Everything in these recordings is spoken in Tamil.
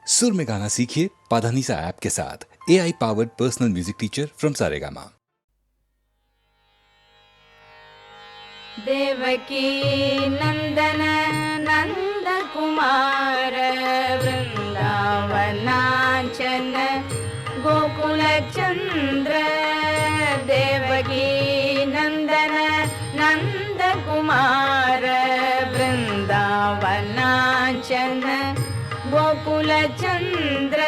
सुर में गाना सीखिए पाधानीसा ऐप के साथ। AI powered personal music teacher from Saregama. Devaki नंदन नंद कुमार वृंदावनाचन गोकुल चंद्र। देवकी नंदन नंद कुमार वृंदावनाचन गोकुल चंद्र।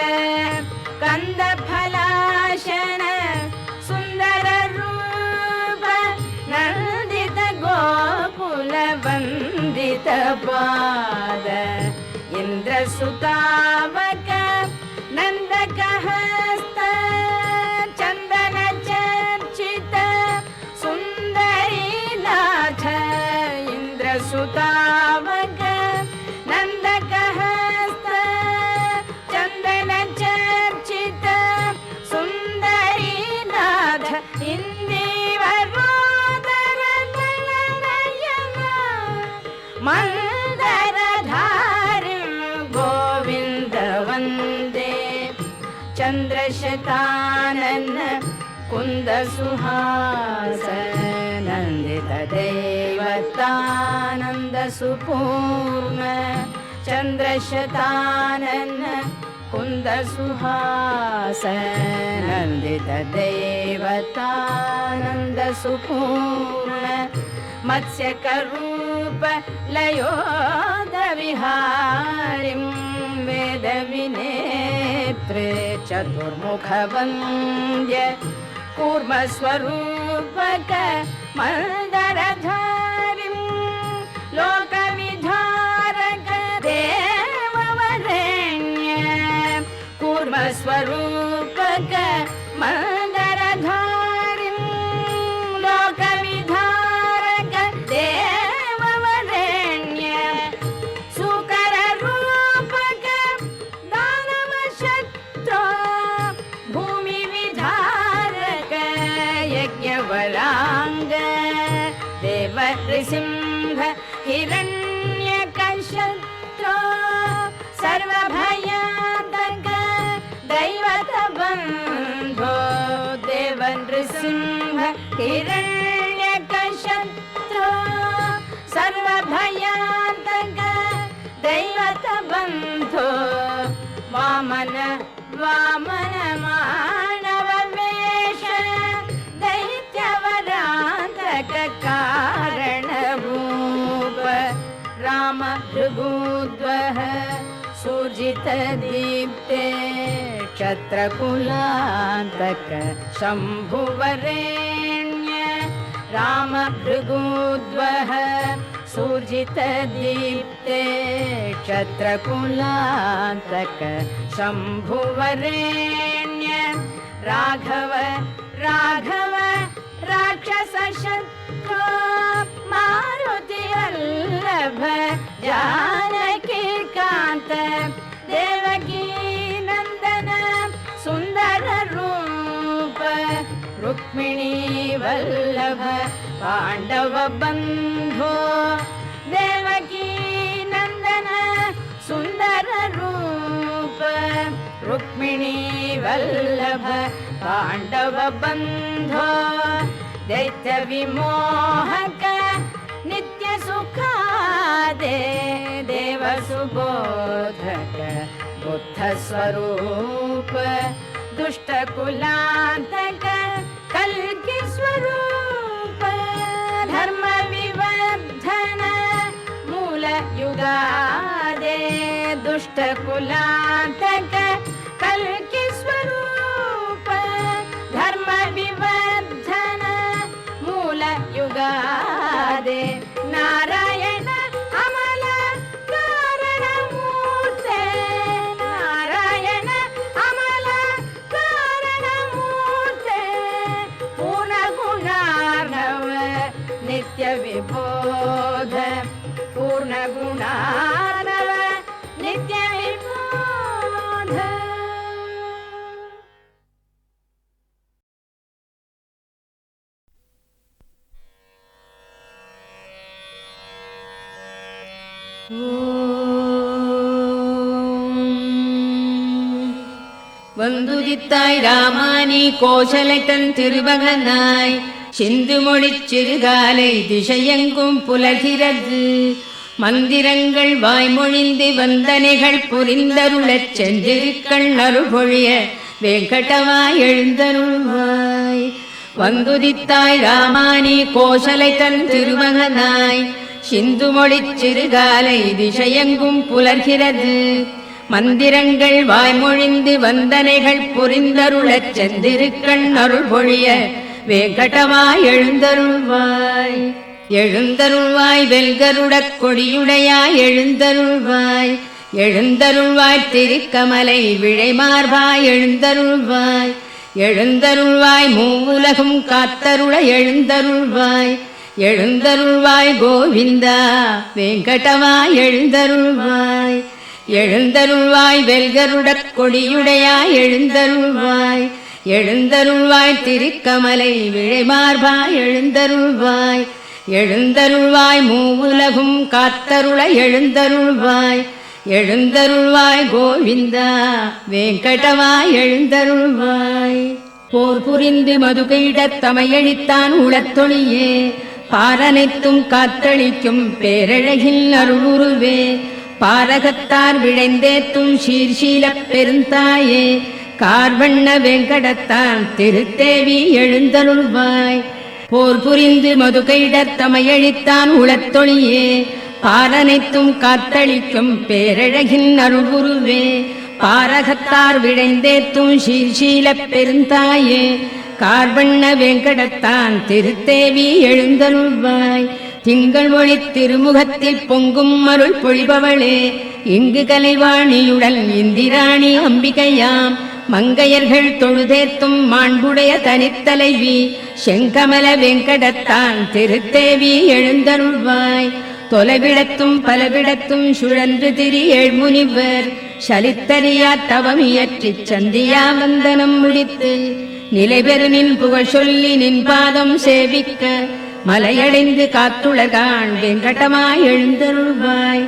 कंद फलाशन सुंदर रूप नंदित गोकुल वंदित पाद। इंद्र सुतावक नंदक हस्त चंदन चर्चित सुंदरी नाथ। इंद्र सुतावक नंदक हस्त चंदन चर्चित सुंदरी नाथ। इंदिवरोदर नयन मंदरधारि गोविंद वंदे। चंद्रशतानन कुंद सुहास नंदित देवतानंद सुपूर्ण। चंद्रशतानन कुंद सुहास नंदित देवतानंद सुपूर्ण। मत्स्य करूप लयोद विहारिं वेद विनेत्रे चतुर्मुख वन्द्य। कूर्म स्वरूपक मन्दरधारिं लोक विधारक देववरेण्य। कूर्म स्वरूपक मन्दरधारिं लोक विधारक देववरेण्य। सुकर रूपक दानव शत्रो भूमि विधारक यज्ञवरांग। देव नृसिंह हिरण्यकशत्रो सर्वभयातक दैवत बंधो। देव नृसिंह हिरण्यकशत्रो सर्वभयातक दैवत बंधो। वामन वामन मानव वेश दैत्यवरांतक कारण भूप। राम भृगुद्वह सूजित दीप्ते क्षत्रकुलांतक शंभुवरेण्य। राम भृगुद्वह सूजित दीप्ते क्षत्रकुलांतक शंभुवरेण्य। राघव राघव राक्षस शत्रो मारुति वल्लभ जानकी कांत। देवकी नंदन सुंदर रूप रुक्मिणी वल्लभ पांडव बंधो। देवकी नंदन सुंदर रूप रुक्मिणी वल्लभ पांडव बंधो। दैत्य विमोहक नित्य सुखादे देव सुबोधक बुद्ध स्वरूप। दुष्ट कुलांतक कल्कि स्वरूप। धर्म विवर्धन मूल युगादे दुष्ट कुलांतक कल्कि स्वरूप। धर्म विवर्धन मूल युगादे। नारायण अमल कारण मूर्ते। नारायण अमल कारण मूर्ते। पूर्ण गुणार्णव नित्य विबोध। पूर्ण गुणार्णव नित्य विबोध। வந்துதித்தாய் ராமானி கோசலை தன் திருமகனாய் சிந்து மொழிச் சிறுகாலை திசையெங்கும் புலர்கிறது. மந்திரங்கள் வாய்மொழிந்து வந்தனைகள் புரிந்தருளச் சென்றிருக்கள் அருள்பொழிய வெங்கடவாய் எழுந்தருள்வாய். வந்துதித்தாய் ராமானி கோசலை தன் திருமகனாய் சிந்து மொழிச் சிறுகாலை திசையெங்கும் புலர்கிறது. மந்திரங்கள் வாய்மொழிந்து வந்தனைகள் புரிந்தருளச் சென்றிருக்கள் அருள்பொழிய வெங்கடவாய் எழுந்தருள்வாய். எழுந்தருள்வாய் வெல்கருடக் கொடியுடையாய் எழுந்தருள்வாய். எழுந்தருள்வாய் திருக்கமலை விழைமார்பாய் எழுந்தருள்வாய். எழுந்தருள்வாய் மூவுலகும் காத்தருள எழுந்தருள்வாய். எழுந்தருள்வாய் கோவிந்தா வெங்கடவாய் எழுந்தருள்வாய். எழுந்தருள்வாய் வெல்கருடக் கொடியுடையாய் எழுந்தருள்வாய். எழுந்தருள்வாய் திருக்கமலை விழைமார்பாய் எழுந்தருள்வாய். எழுந்தருள்வாய் மூவுலகும் காத்தருள எழுந்தருள்வாய். எழுந்தருள்வாய் கோவிந்தா வெங்கடவாய் எழுந்தருள்வாய். போர் புரிந்து மதுகையிடத் தமையழித்தான் உளத்தொழியே பாரனைத்தும் காத்தளிக்கும் பேரழகில் அருளுருவே. பாரகத்தார் விழைந்தேத்தும் சீர்ஷீலப் பெருந்தாயே கார்வண்ண வெங்கடத்தான் திருத்தேவி எழுந்தருள்வாய். போர் புரிந்து மதுகையிடத் தமையழித்தான் உளத்தொழியே பாரனைத்தும் காத்தளிக்கும் பேரழகின் அருள்குருவே. பாரகத்தார் விழைந்தேத்தும் சீர்ஷீலப் பெருந்தாயே கார்வண்ண வெங்கடத்தான் திருத்தேவி எழுந்தருள்வாய். திங்கள் ஒளி திருமுகத்தில் பொங்கும் அருள் பொழிபவளே இங்கு கலைவாணியுடன் இந்திராணி அம்பிகையாம். மங்கையர்கள் தொழுதேத்தும் மாண்புடைய தனித்தலைவி செங்கமல வெங்கடத்தான் திருத்தேவி எழுந்தருள்வாய். தொலைவிடத்தும் பலவிடத்தும் சுழன்று திரி ஏழ்முனிவர் சலித்தறியா தவமியற்றிச் சந்தியா வந்தனம் முடித்து நிலைபெறு நின் புகழ் சொல்லி நின் பாதம் சேவிக்க மலையடைந்து காத்துலகான் வெங்கடமாய் எழுந்தருள்வாய்.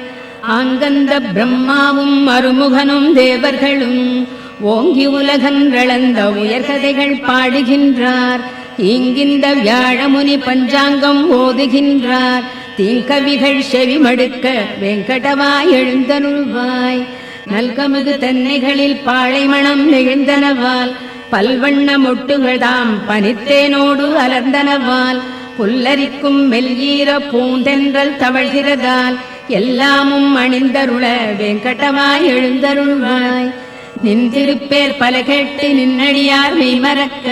ஆங்கந்த பிரம்மாவும் அருமுகனும் தேவர்களும் ஓங்கி உலகன்றளந்த உயர்கதைகள் பாடுகின்றார். இங்கிந்த வியாழமுனி பஞ்சாங்கம் ஓதுகின்றார். தீங்கவிகள் செவிமடுக்க வெங்கடவாய் எழுந்தருள்வாய். நல்கமிகு தென்னைகளில் பாழைமணம் நெகிழ்ந்தனவால் பல்வண்ண மொட்டுகள்தாம் பனித்தேனோடு அலர்ந்தனவால் புல்லரிக்கும் மெல்ஈர பூந்தென்றல் தவழ்கிறதால் எல்லாமும் அணிந்தருள வெங்கடவாய் எழுந்தருள்வாய். நின் திருப்பேர் பல கேட்டு நின்னடியார் மெய்மறக்க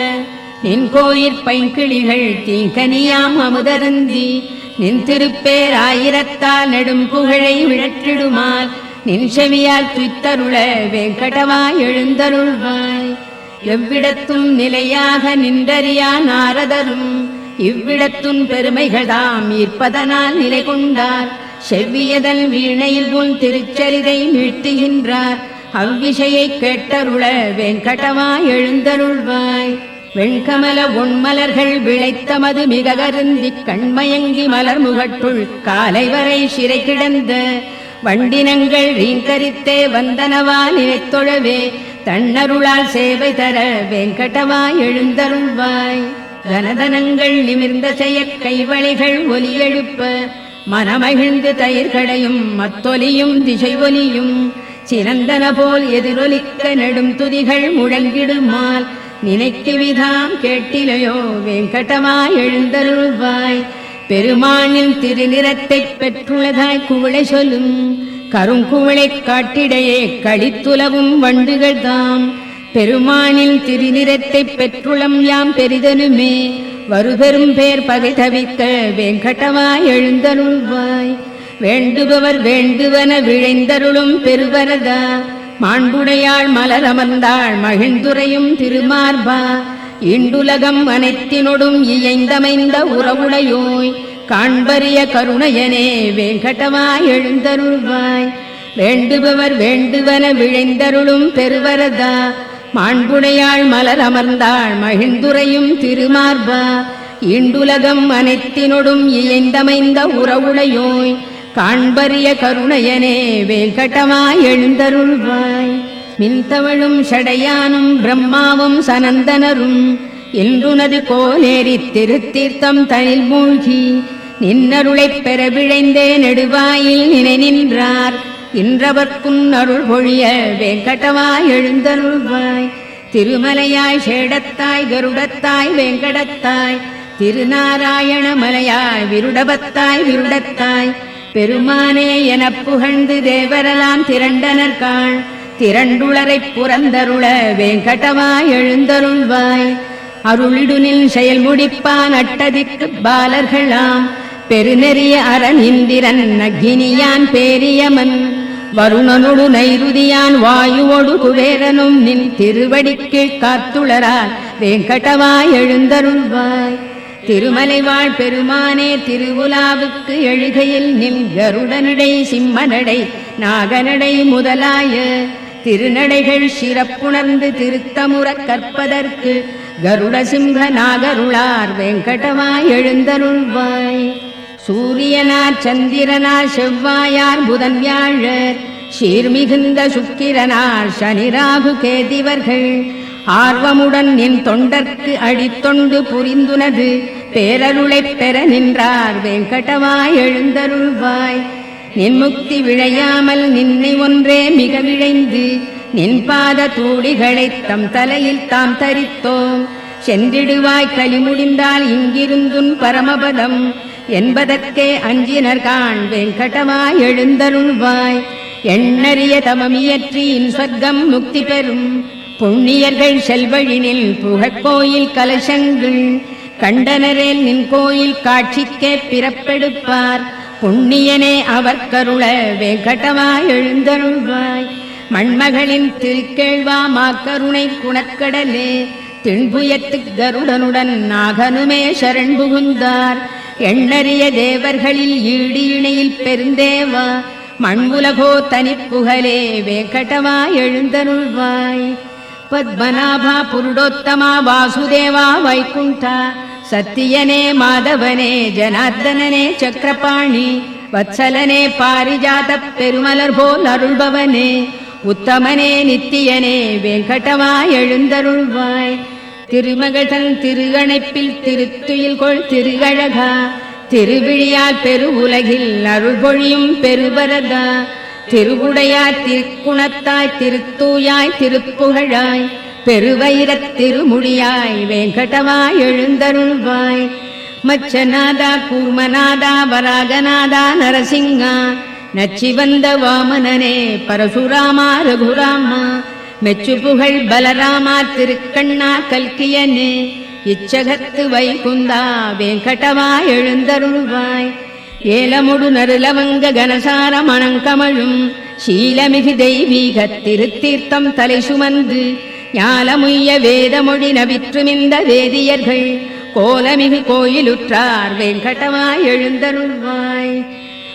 நின் கோயிற் பைங்கிளிகள் தீங்கனியாம் அமுதருந்தி நின் திருப்பேர் ஆயிரத்தால் நெடும் புகழை விழற்றிடுமால் நின் செவியால் துய்த்தருள வெங்கடவாய் எழுந்தருள்வாய். எவ்விடத்தும் நிலையாக நின்றறியா நாரதரும் இவ்விடத்துன் பெருமைகள்தாம் ஈர்ப்பதனால் நிலை கொண்டார். செவ்வியதன் வீணையில் உன் திருச்சரிதை மீட்டுகின்றார். அவ்விஷயை கேட்டருள வெங்கடவாய் எழுந்தருள்வாய். வெண்கமல ஒன்மலர்கள் விளைத்தமது மிக கருந்தி கண்மயங்கி மலர் முகட்டுள் காலை வரை சிறை கிடந்த வண்டினங்கள் ரீங்கரித்தே வந்தனவா நினைத்தொழவே தன்னருளால் சேவை தர வெங்கடவாய் எழுந்தருள்வாய். கனதனங்கள் நிமிர்ந்த செயற் கைவளைகள் ஒலி எழுப்ப மனமகிழ்ந்து தயிர்களையும் மத்தொலியும் திசை ஒலியும் சிறந்தன போல் எதிரொலிக்க நெடும் துதிகள் முழங்கிடுமால் நினைக்குவிதாம் கேட்டிலையோ வெங்கடவாய் எழுந்தருள்வாய். பெருமானின் திருநிறத்தைப் பெற்றுள்ளதாய் குவளை சொல்லும் கருங்குவளைக் காட்டிடையே கடித்துலவும் வண்டுகள் தாம். பெருமானின் திருநிறத்தைப் பெற்றுளம் யாம் பெரிதனுமே வருபெரும் பேர் பகை தவிக்க வெங்கடவாய் எழுந்தருள்வாய். வேண்டுபவர் வேண்டுவன விழைந்தருளும் பெருவரதா மாண்புடையாள் மலர் அமர்ந்தாள் மகிழ்ந்துரையும் திருமார்பா. இண்டுலகம் அனைத்தினொடும் இயைந்தமைந்த உறவுடையோய் காண்பரிய கருணையனே வெங்கடவாய் எழுந்தருள்வாய். வேண்டுபவர் வேண்டுவன விழைந்தருளும் பெருவரதா மாண்புடையாள் மலர் அமர்ந்தாள் மகிழ்ந்துரையும் திருமார்பா. இண்டுலகம் அனைத்தினொடும் இயைந்தமைந்த உறவுடையோய் காண்பரிய கருணையனே வெங்கடவாய் எழுந்தருள்வாய். மின்தவழும் ஷடையானும் பிரம்மாவும் சனந்தனரும் என்றுனது கோலேரித் திருத்தீர்த்தம் தனில் மூழ்கி நின்னருளைப் பெற விழைந்தே நெடுவாயில் நினை நின்றார். இன்றவர்க்குன் அருள் பொழிய வெங்கடவா எழுந்தருள்வாய். திருமலையாய் ஷேடத்தாய் கருடத்தாய் வெங்கடத்தாய் திருநாராயண மலையாய் விருடபத்தாய் விருடத்தாய் பெருமானே எனப் புகழ்ந்து தேவரெல்லாம் திரண்டனர்காள். திரண்டுளரைப் புறந்தருள வெங்கடவா எழுந்தருள்வாய். அருளிடுனில் செயல் முடிப்பான் அட்டதிக்கு பாலர்களாம் பெருநெறிய அரண் இந்திரன் அக்னியான் பேரியமன் வருணனொடு நைருதியான் வாயுவொடு குபேரனும் நின் திருவடிக்கீழ் காத்துளரால் வெங்கடவா எழுந்தருள்வாய். திருமலை வாழ் பெருமானே திருவுலாவுக்கு எழுகையில் நின் கருடனடை சிம்மனடை நாகனடை முதலாய திருநடைகள் சிறப்புணர்ந்து திருத்தமுறக் கற்பதற்கு கருட சிம்ஹ நாகருளார் வெங்கடவா எழுந்தருள்வாய். சூரியனார் சந்திரனார் செவ்வாயார் புதன் வியாழர் சீர்மிகுந்த சுக்கிரனார் சனிராகு கேதிவர்கள் ஆர்வமுடன் என் தொண்டர்க்கு அடித்தொண்டு புரிந்துனது பேரருளைப் பெற நின்றார் வெங்கடவா எழுந்தருள்வாய். நின் முக்தி விழையாமல் நின்னை ஒன்றே மிக விழைந்து நின் பாத தூளிகளைத் தம் தலையில் தாம் தரித்தோம். சென்றிடுவாய் கலி முடிந்தால் இங்கிருந்துன் பரமபதம் என்பதற்கே அஞ்சினர்காண் வெங்கடவா எழுந்தருள்வாய். எண்ணறிய தமமியற்றியின் சொர்க்கம் முக்தி பெறும் புண்ணியர்கள் செல்வழினில் புகழ்கோயில் கலசங்கள் கண்டனரேல் நின் கோயில் காட்சிக்கே பிறப்பெடுப்பார். புண்ணியனே அவர் கருள வெங்கடவா எழுந்தருள்வாய். மண்மகளின் திருக்கேழ்வா மாக்கருணை குணக்கடலே திண்புயத்து கருடனுடன் நாகனுமே சரண் புகுந்தார். எண்ணறிய தேவர்களில் ஈடு இணையில் பெருந்தேவா மண்புலகோ தனிப்புகழே வெங்கடவா எழுந்தருள்வாய். பத்மநாபா புருடோத்தமா வாசுதேவா வைகுண்டா சத்தியனே மாதவனே ஜனார்தனனே சக்கரபாணி வத்சலனே பாரிஜாத பெருமலர் போல் அருள்பவனே உத்தமனே நித்தியனே வெங்கடவா எழுந்தருள்வாய். திருமகள்தன் திருகணைப்பில் திருத்துயில் கொள் திருகழகா திருவிழியால் பெரு உலகில் அருள் பொழியும் பெருபரதா திருவுடையாய் திருக்குணத்தாய் திருத்தூயாய் திருப்புகழாய் பெருவைரத் திருமுடியாய் வெங்கடவா எழுந்தருள்வாய். மச்சநாதா கூர்மநாதா வராகநாதா நரசிங்கா நச்சிவந்த வாமனனே பரசுராமா ரகுராமா மெச்சு புகழ் பலராமா திருக்கண்ணா கல்கியனே இச்சகத்து வைகுந்தா வெங்கடவா எழுந்தருள்வாய். ஏலமுடு நருலவங்க கனசார மணங்கமழும் சீலமிகு தெய்வீக திருத்தீர்த்தம் தலை சுமந்து ஞாலமுய்ய வேதமொழி நவிற்றுமிந்த வேதியர்கள் கோலமிகு கோயிலுற்றார் வெங்கடவா எழுந்தருள்வாய்.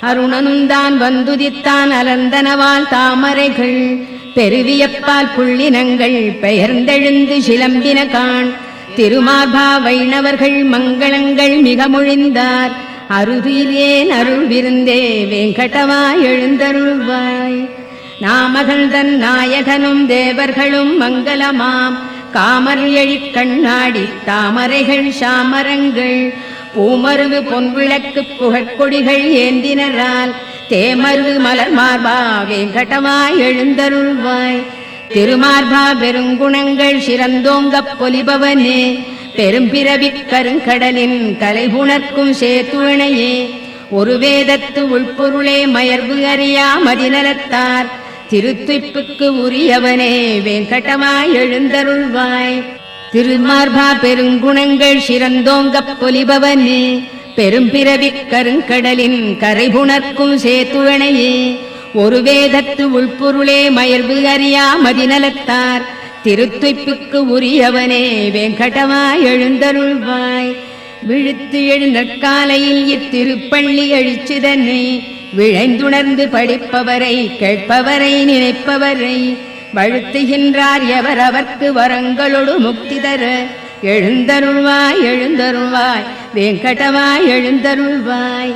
அருணனுந்தான் வந்துதித்தான் அலந்தனவால் தாமரைகள் பெருவியப்பால் புள்ளினங்கள் பெயர்ந்தெழுந்து சிலம்பின காண் திருமார்பா வைணவர்கள் மங்களங்கள் மிக மொழிந்தார். அருகிலேன் அருள் விருந்தே வெங்கடவா எழுந்தருள்வாய். நாமகள்தன் நாயகனும் தேவர்களும் மங்களமாம் காமர் எழிற் கண்ணாடி தாமரைகள் சாமரங்கள் பூமருவு பொன்விளக்கு புகழ்கொடிகள் ஏந்தினரால் தேமருவு மலர் மார்பா வெங்கடவா எழுந்தருள்வாய். திருமார்பா பெருங்குணங்கள் சிறந்தோங்கப் பொலிபவனே பெரும்பிறவிக் கருங்கடலின் கலைபுணர்க்கும் சேத்துணையே ஒரு வேதத்து உள்பொருளே மயர்வு அறியா மதிநலத்தார் திருத்துய்ப்புக்கு உரியவனே வெங்கடவா எழுந்தருள்வாய். திருமார்பா பெருங்குணங்கள் சிறந்தோங்கப் பொலிபவனே பெரும்பிறவிக் கருங்கடலின் கரைபுணர்க்கும் சேத்துணையே ஒரு வேதத்து உள்பொருளே மயர்வு அறியா மதிநலத்தார் திருத்துய்ப்புக்கு உரியவனே வெங்கடவா எழுந்தருள்வாய். விழுத்து எழுநற்காலையில் இத்திருப்பள்ளி எழுச்சிதனை விழைந்துணர்ந்து படிப்பவரை கேட்பவரை நினைப்பவரை வழுத்துகின்றார் எவர் அவர்க்கு வரங்களொடு முக்தி தர எழுந்தருள்வாய் எழுந்தருள்வாய் வெங்கடவா எழுந்தருள்வாய்.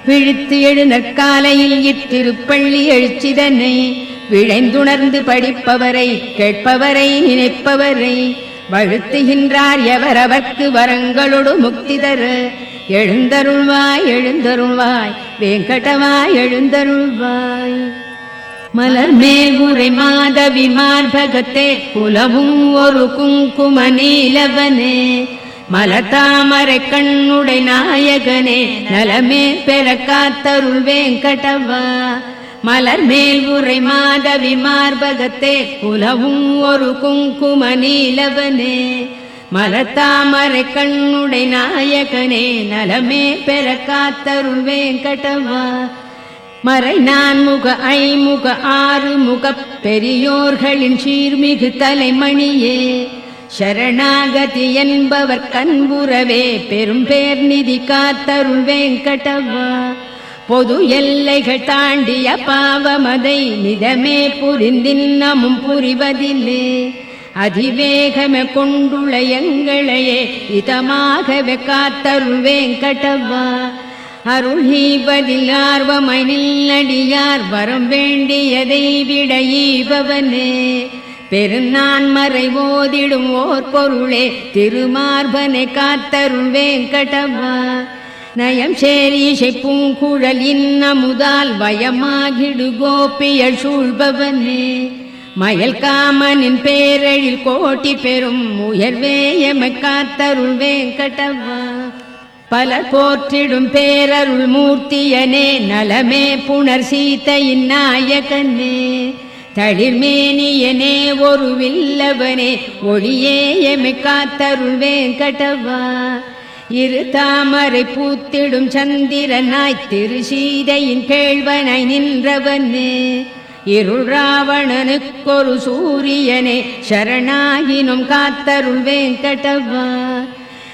விழித்து எழுநற்காலையில் இத்திருப்பள்ளி எழுச்சிதனை விழைந்துணர்ந்து படிப்பவரை கேட்பவரை நினைப்பவரை வழுத்துகின்றார் எவர் அவர்க்கு வரங்களொடு முக்தி தர. எழுந்தருள்வாய் எழுந்தருள்வாய் வெங்கடவாய் எழுந்தருள்வாய். மலர் மேல் உரை மாதவி மார்பகத்தே குலவும் ஒரு குங்கும நீலவனே மலத்தாமரை கண்ணுடை நாயகனே நலமே பெற காத்தருள் வெங்கடவா. மலர் மேல் உரை மாதவி மார்பகத்தே குலவும் ஒரு குங்கும நீலவனே மலத்தாமரை கண்ணுடை நாயகனே நலமே பெற காத்தருள் வெங்கடவா. மறை நான்முக ஐமுக ஆறுமுக பெரியோர்களின் சீர்மிகு தலைமணியே சரணாகதி என்பவர் கண்புறவே பெரும் பேர் நிதி காத்தருள் வெங்கடவா. பொது எல்லைகள் தாண்டிய பாவமதை நிதமே புரிந்தின்னமும் புரிவதில்லே அதிவேகமே கொண்டுள்ள எங்களையே இதமாகவே காத்தருள் வெங்கடவா. அருள் ஈவதில் ஆர்வமாய் நில்லடியார் வரம் வேண்டியதை விட ஈபவனே பெருநான் மறை ஓதிடும் ஓர் பொருளே திருமார்பனை காத்தருள் வெங்கடவா. நயம் சேரீசை பூங்குழல் இன்னமுதால் வயமாகிடு கோபியல் சூழ்பவனே மயல் காமனின் பேரழில் கோட்டி பெறும் உயர்வே எமை காத்தருள் வெங்கடவா. பலர் போற்றிடும் பேரருள் மூர்த்தியனே நலமே புனர் சீதையின் நாயகனே தளிர்மேனியனே ஒரு வில்லவனே ஒளியே எமை காத்தருள் வெங்கடவா. இரு தாமரை பூத்திடும் சந்திரனாய் திரு சீதையின் கேள்வனாய் நின்றவனே இருள் ராவணனுக்கொரு சூரியனே சரணாகினும் காத்தருள் வெங்கடவா.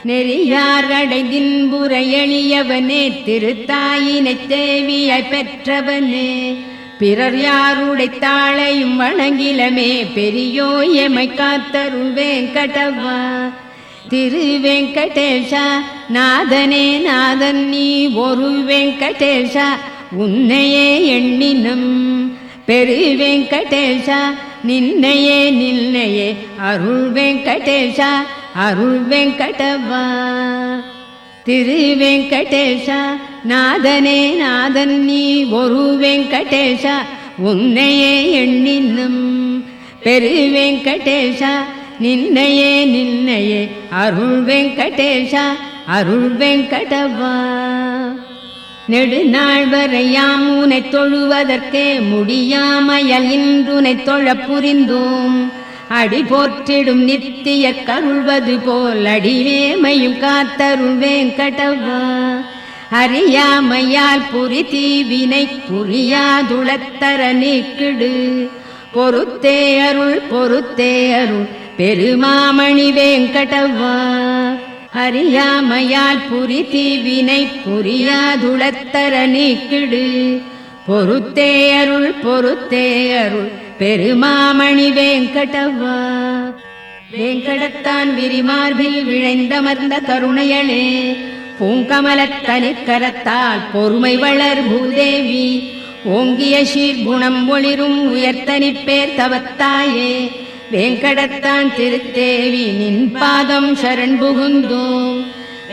நெறியார் அடைந்தின்புற எளியவனே திருத்தாயினை தேவியாய் பெற்றவனே பிறர் யாருடை தாளையும் வணங்கிலமே பெரியோ எமை காத்தருள் வெங்கடவா. திரு வெங்கடேஷா நாதனே நாதன் நீ ஒரு வெங்கடேஷா உன்னையே எண்ணினம் பெரு வெங்கடேஷா நின்னையே நின்னையே அருள் வெங்கடேஷா அருள் வெங்கடவா. திரு வெங்கடேஷா நாதனே நாதன் நீ ஒரு வெங்கடேஷா உன்னையே எண்ணினும் பெரு வெங்கடேஷா நின்னையே நின்னையே அருள் வெங்கடேஷா அருள் வெங்கடவா. நெடுநாள் வரையாம் உனை தொழுவதற்கே முடியாமையல் இன்றுனை தொழ புரிந்தோம் அடி போற்றிடும் நித்திய கருள்வது போல் அடிவேமையும் காத்தருள் வெங்கடவா. அறியாமையால் புரி தீவினை புரியாதுளத்தர நீக்கிடு பொறுத்தே அருள் பெருமாமணி வெங்கடவா. அறியாமையால் புரி தீவினை புரியாதுளத்தர நீக்கிடு பொறுத்தே அருள் பெருமாமணி வெங்கடவா. வெங்கடத்தான் விரிமார்பில் விழைந்தமர்ந்த கருணையளே பூங்கமலத்தனிற் கரத்தால் பொறுமை வளர் பூதேவி ஓங்கிய சீர்குணம் ஒளிரும் உயர்த்தனிப்பேர் தவத்தாயே வெங்கடத்தான் திருத்தேவி நின் பாதம் சரண் புகுந்தோம்.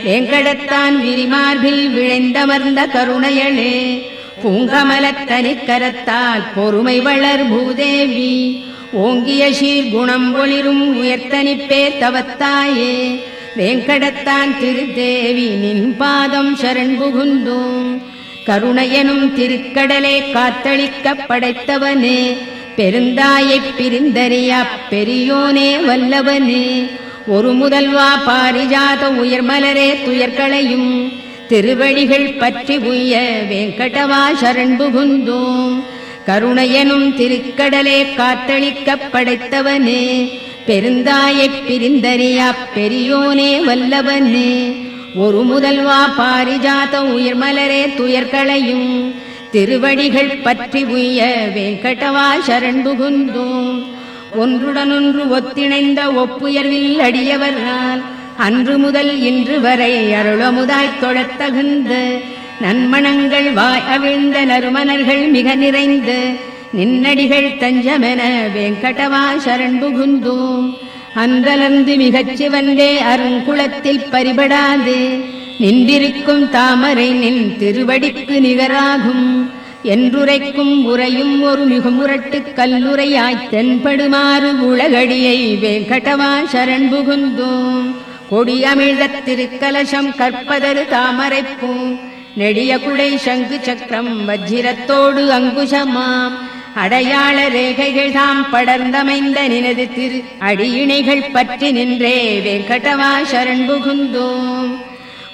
வெங்கடத்தான் விரிமார்பில் விழைந்தமர்ந்த கருணையளே பூங்கமலத்தனிற் கரத்தால் பொறுமை வளர் பூதேவி ஓங்கிய சீர்குணம் ஒளிரும் உயர்த்தனிப்பேர் தவத்தாயே வெங்கடத்தான் திருத்தேவி நின் பாதம் சரண் புகுந்தோம். கருணையனும் திருக்கடலே காத்தளிக்க படைத்தவனே பெருந்தாயைப் பிரிந்தறியா பெரியோனே வல்லவனே ஒரு முதல்வா பாரிஜாத உயர்மலரே துயர்களையும் திருவடிகள் பற்றி உய்ய வெங்கடவா சரண் புகுந்தோம். கருணையனும் திருக்கடலே காத்தளிக்க படைத்தவனே பெருந்தாயைப் பிரிந்தறியா பெரியோனே வல்லவனே ஒரு முதல்வா பாரிஜாத உயர்மலரே துயர்களையும் திருவடிகள் பற்றி உய்ய வெங்கடவா சரண் புகுந்தோம். ஒன்றுடனொன்று ஒத்திணைந்த ஒப்புயர்வில் அடியவரால் அன்று முதல் இன்று வரை அருளமுதாய்த் தொழத்தகுந்த நன்மணங்கள் வாய் அவிழ்ந்த நறுமணர்கள் மிக நிறைந்த நின்னடிகள் தஞ்சமென வெங்கடவா சரண் புகுந்தோம். அந்தலர்ந்து மிகச்சி வந்தே அருங்குளத்தில் பரிபடாது நின்றிருக்கும் தாமரை நின் திருவடிக்கு நிகராகும் என்றுரைக்கும் உரையும் ஒரு மிகுமுரட்டு கல்லுரையாய்த் தென்படுமாறு உலகடியை வெங்கடவா சரண் புகுந்தோம். கொடியமிழ்த திருக்கலசம் கற்பதரு தாமரைப்பூ நெடிய குடை சங்கு சக்கரம் வஜ்ரத்தோடு அங்குசமாம் அடையாள ரேகைகள் தாம் படர்ந்தமைந்த நினது திரு அடியிணைகள் பற்றி நின்றே வெங்கடவா சரண் புகுந்தோம்.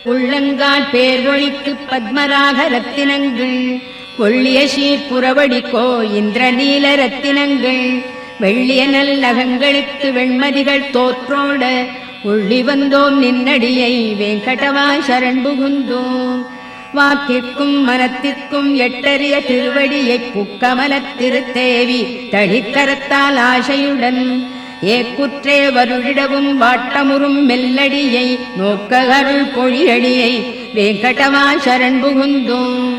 உள்ளங்கால் பேர்வொழிக்கு பத்மராக ரத்தினங்கள் ஒள்ளிய சீர்புறவடிக்கோ இந்திர நீல ரத்தினங்கள் வெள்ளிய நல்லகங்களுக்கு வெண்மதிகள் தோற்றோட உள்ளி வந்தோம் நின்னடியை வெங்கடவா சரண் புகுந்தோம். வாக்கிற்கும் மனத்திற்கும் எட்டறிய திருவடியை புக்கமலத் திருத்தேவி தளிக்கரத்தால் ஆசையுடன் ஏக்குற்றே வருழிடவும் வாட்டமுறும் மெல்லடியை நோக்க அருள் பொழியடியை வெங்கடவா சரண் புகுந்தோம்.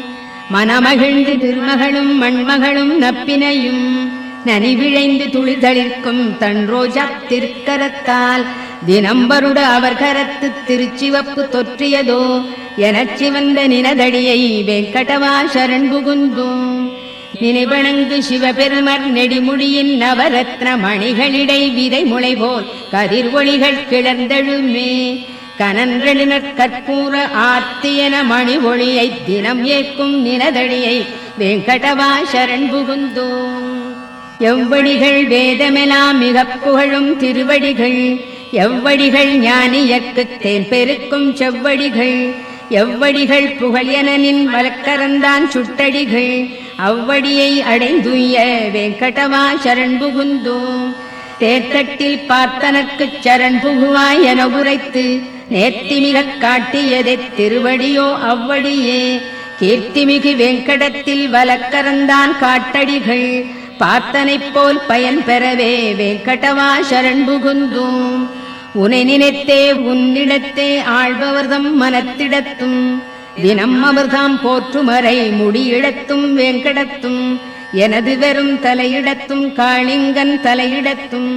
மனமகிழ்ந்து திருமகளும் மண்மகளும் நப்பினையும் நனிவிழைந்து துளிதளிர்க்கும் தன் ரோஜா திருக்கரத்தால் தினம்பருட அவர் கரத்து திருச்சிவப்பு தொற்றியதோ எனச் சிவந்த நினதடியை வெங்கடவா சரண் புகுந்தோம். நினைவணங்கு சிவபெருமர் நெடிமுடியின் நவரத்ன மணிகளிடை விதை முளை போல் கதிர் ஒளிகள் கிளர்ந்தெழுமே கனன்றெழுநற் கற்பூர ஆர்த்தியன மணி ஒளியை தினம் ஏற்கும் நினதடியை வெங்கடவா சரண் புகுந்தோம். எவ்வடிகள் வேதமெலாம் மிகப் புகழும் திருவடிகள் எவ்வடிகள் ஞானியர்க்குத் தேன் பெருக்கும் செவ்வடிகள் எவ்வடிகள் புகழ் எனனின் வழக்கரந்தான் சுட்டடிகள் அவ்வடியை அடைந்துய வெங்கடவா சரண் புகுந்தோம். தேர்தட்டில் பார்த்தனர்க்குச் சரண் புகுவாய் என உரைத்து நேர்த்திமிகக் காட்டியதை திருவடியோ அவ்வடியே கீர்த்திமிகு வெங்கடத்தில் வழக்கரந்தான் காட்டடிகள் பார்த்தனைப் போல் பயன் பெறவே வெங்கடவா சரண் புகுந்தோம். உனை நினைத்தே உன்னிடத்தே ஆழ்பவர்தம் மனத்திடத்தும் தினம் அவர்தாம் போற்றுமறை முடியிடத்தும் வெங்கடத்தும் எனது வெறும் தலையிடத்தும் காளிங்கன் தலையிடத்தும்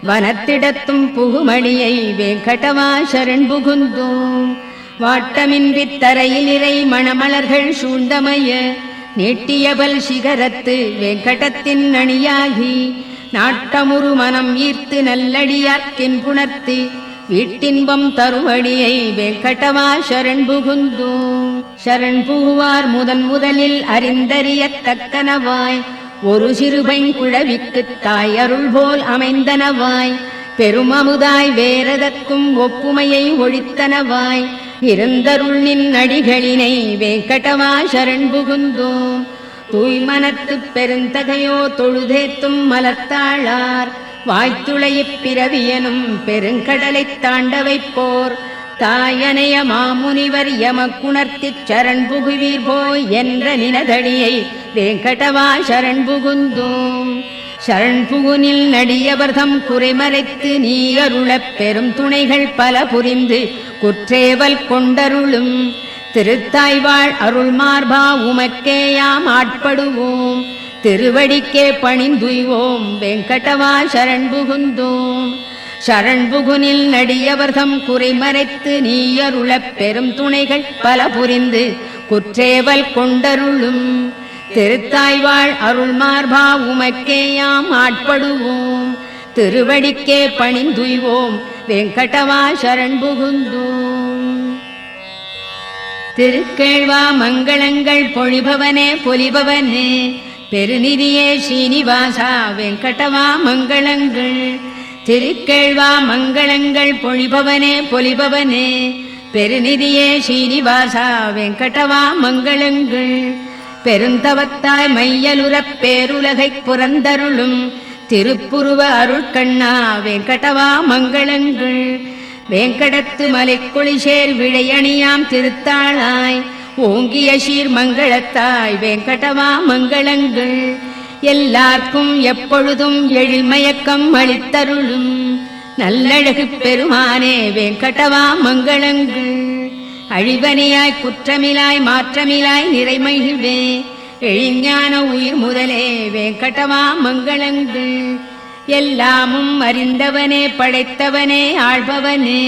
வனத்திடத்தும் புகுமணியை வெங்கடவா சரண் புகுந்தோம். வாட்டமின்றி தரையில் இறை மணமலர்கள் சூழ்ந்தமைய நீட்டியபல் சிகரத்து வெங்கடத்தின் அணியாகி நாட்டமுறு மனம் ஈர்த்து நல்லடியார்க்கின் புணர்த்து வீட்டின்பம் தருவடியை வெங்கடவா சரண் புகுந்தோம். சரண் புகுவார் முதலில் அறிந்தறியத் தக்கனவாய் ஒரு சிறுபைங் குழவிக்குத் தாய் அருள் போல் அமைந்தனவாய் பெருமமுதாய் வேறதற்கும் ஒப்புமையை ஒழித்தனவாய் இருந்தருள் நின் அடிகளினை வெங்கடவா சரண் புகுந்தோம். தூய்மனத்துப் பெருந்தகையோ தொழுதேத்தும் மலர்த்தாளார் வாய்த்துளையிப் பிறவியனும் பெருங்கடலைத் தாண்டவைப்போர் தாயனைய மாமுனிவர் எமக்குணர்த்திச் சரண் புகுவீர் போய் என்ற நினதடியை வெங்கடவா சரண் புகுந்தோம். சரண் புகுனில் நடியவர்தம் குறைமறைத்து நீ அருளப் பெரும் துணைகள் பல புரிந்து குற்றேவல் கொண்டருளும் திருத்தாய்வாழ் அருள் மார்பா உமக்கேயாம் ஆட்படுவோம் திருவடிக்கே பணிந்துய்வோம் வெங்கடவா சரண் புகுந்தோம். சரண் புகுனில் நடியவர்தம் குறைமறைத்து நீ அருளப் பெரும் துணைகள் பல புரிந்து குற்றேவல் கொண்டருளும் திருத்தாய்வாழ் அருள் மார்பா உமக்கேயாம் ஆட்படுவோம் திருவடிக்கே பணிந்துய்வோம் வெங்கடவா சரண் புகுந்தோம். திருக்கேழ்வா மங்களங்கள் பொழிபவனே பொலிபவனே பெருநிதியே ஸ்ரீனிவாசா வெங்கடவா மங்களங்கள் திருக்கேழ்வா மங்களங்கள் பொழிபவனே பொலிபவனே பெருநிதியே ஸ்ரீனிவாசா வெங்கடவா மங்களங்கள் பெருந்தவத்தாய் மையலுறப் பேருலகைப் புறந்தருளும் திருப்புருவ அருட்கண்ணா வெங்கடவா மங்களங்கள் வேங்கடத்து மலைக்குளிசேர் விழையணியாம் திருத்தாளாய் ஓங்கிய சீர் மங்களத்தாய் வெங்கடவா மங்களங்கள் எல்லார்க்கும் எப்பொழுதும் எழில்மயக்கம் அளித்தருளும் நல்லழகு பெருமானே வெங்கடவா மங்களங்கள் அழிவனையாய் குற்றமிலாய் மாற்றமிலாய் நிறைமகிழ்வே எழிஞான உயிர் முதலே வெங்கடவா மங்களங்கள். எல்லாமும் அறிந்தவனே, படைத்தவனே, ஆள்பவனே,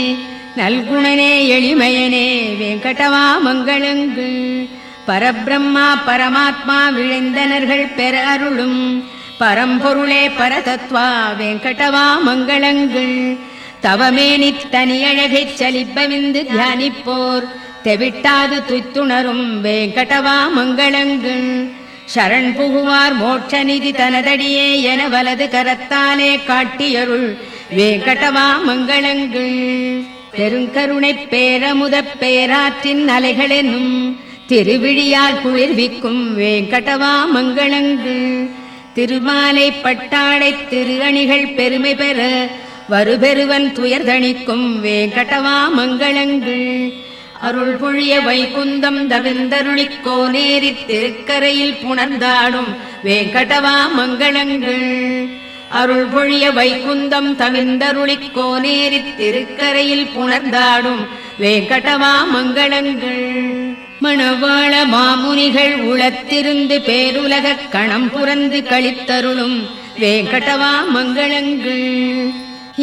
நல்குணனே, எளிமையனே, வெங்கடவா மங்களங்கள். பரபிரம்மா பரமாத்மா விழைந்தனர்கள் பெற அருளும் பரம்பொருளே பரதத்வா வெங்கடவா மங்களங்கள். தவமேனி தனியழகைச் சலிப்பவிந்து தியானிப்போர் தெவிட்டாது துய்த்துணரும் வெங்கடவா மங்களங்கள். சரண் புகுவார் மோட்ச நிதி தனதடியே என வலது கரத்தாலே காட்டியருள் வெங்கடவா மங்களங்கள். பெருங்கருணை பேரமுத பேராற்றின் அலைகளென்னும் திருவிழியால் குளிர்விக்கும் வெங்கடவா மங்களங்கள். திருமாலை பட்டாடை திரு அணிகள் பெருமை பெற வருபெருவன் துயர்தணிக்கும் வெங்கடவா மங்களங்கள். அருள் பொழிய வைகுந்தம் தவிர்ந்தருளிக் கோனேரி திருக்கரையில் புணர்ந்தாடும் வெங்கடவா மங்களங்கள். அருள் பொழிய வைகுந்தம் தவிர்ந்தருளிக் கோனேரி திருக்கரையில் புணர்ந்தாடும் வெங்கடவா மங்களங்கள். மணவாள மாமுனிகள் உளத்திருந்து பேருலகக் கணம் புரந்து கழித்தருளும் வெங்கடவா மங்களங்கள்.